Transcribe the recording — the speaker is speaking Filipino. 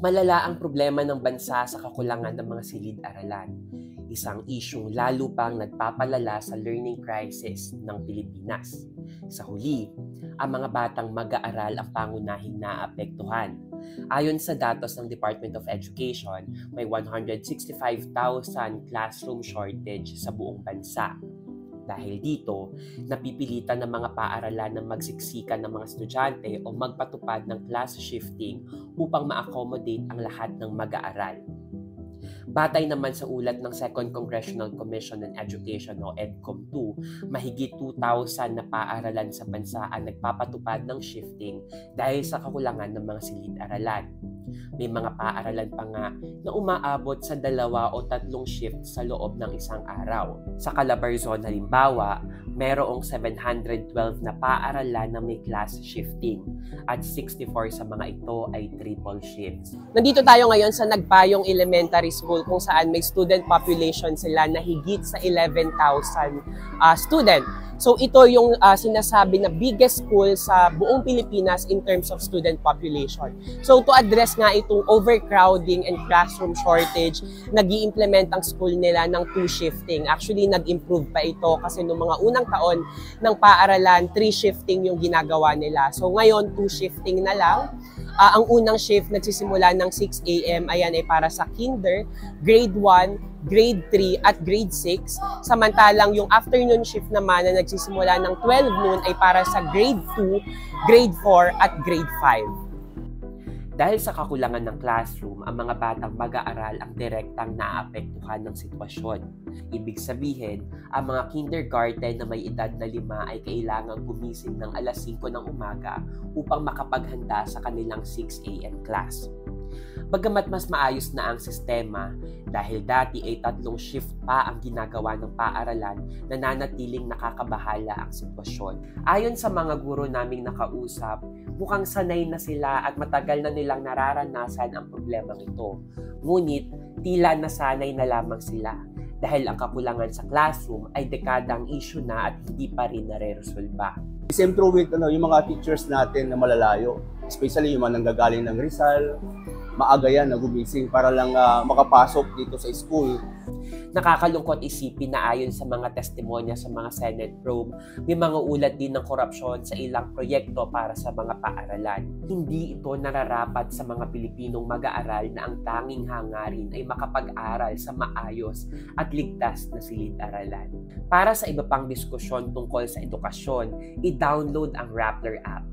Malala ang problema ng bansa sa kakulangan ng mga silid-aralan. Isang isyung lalo pang nagpapalala sa learning crisis ng Pilipinas. Sa huli, ang mga batang mag-aaral ang pangunahing naapektuhan. Ayon sa datos ng Department of Education, may 165,000 classroom shortage sa buong bansa. Dahil dito, napipilitan ng mga paaralan na magsiksikan ng mga estudyante o magpatupad ng class shifting upang ma-accommodate ang lahat ng mag-aaral. Batay naman sa ulat ng Second Congressional Commission on Education o EDCOM-2, mahigit 2,000 na paaralan sa bansa ang nagpapatupad ng shifting dahil sa kakulangan ng mga silid-aralan. May mga paaralan pa nga na umaabot sa 2 o 3 shift sa loob ng isang araw. Sa Calabarzon halimbawa, mayroong 712 na paaralan na may class shifting at 64 sa mga ito ay triple shifts. Nandito tayo ngayon sa Nagpayong Elementary School kung saan may student population sila na higit sa 11,000 student. So ito yung sinasabi na biggest school sa buong Pilipinas in terms of student population. So to address nga itong overcrowding and classroom shortage, nag-i-implement ang school nila ng 2 shifting. Actually, nag-improve pa ito kasi noong mga unang taon ng paaralan, 3 shifting yung ginagawa nila. So ngayon, 2 shifting na lang. Ang unang shift nagsisimula ng 6 a.m. Ayan ay para sa kinder, grade 1, grade 3 at grade 6. Samantalang yung afternoon shift naman na nagsisimula ng 12 noon ay para sa grade 2, grade 4 at grade 5. Dahil sa kakulangan ng classroom, ang mga batang mag-aaral ang direktang naaapektuhan ng sitwasyon. Ibig sabihin, ang mga kindergarten na may edad na 5 ay kailangang gumising ng alas 5 ng umaga upang makapaghanda sa kanilang 6 a.m. class. Bagamat mas maayos na ang sistema, dahil dati ay 3 shift pa ang ginagawa ng paaralan, nananatiling nakakabahala ang sitwasyon. Ayon sa mga guro naming nakausap, mukhang sanay na sila at matagal na nilang nararanasan ang problemang ito. Ngunit, tila nasanay na lamang sila dahil ang kakulangan sa classroom ay dekadang issue na at hindi pa rin nare-resolba. Same true with yung mga teachers natin na malalayo, especially yung mga nanggagaling ng Rizal, maaga yan na gumising para lang makapasok dito sa school. Nakakalungkot isipin na ayon sa mga testimonya sa mga Senate probe, may mga ulat din ng korupsyon sa ilang proyekto para sa mga paaralan. Hindi ito nararapat sa mga Pilipinong mag-aaral na ang tanging hangarin ay makapag-aral sa maayos at ligtas na silid-aralan. Para sa iba pang diskusyon tungkol sa edukasyon, i-download ang Rappler app.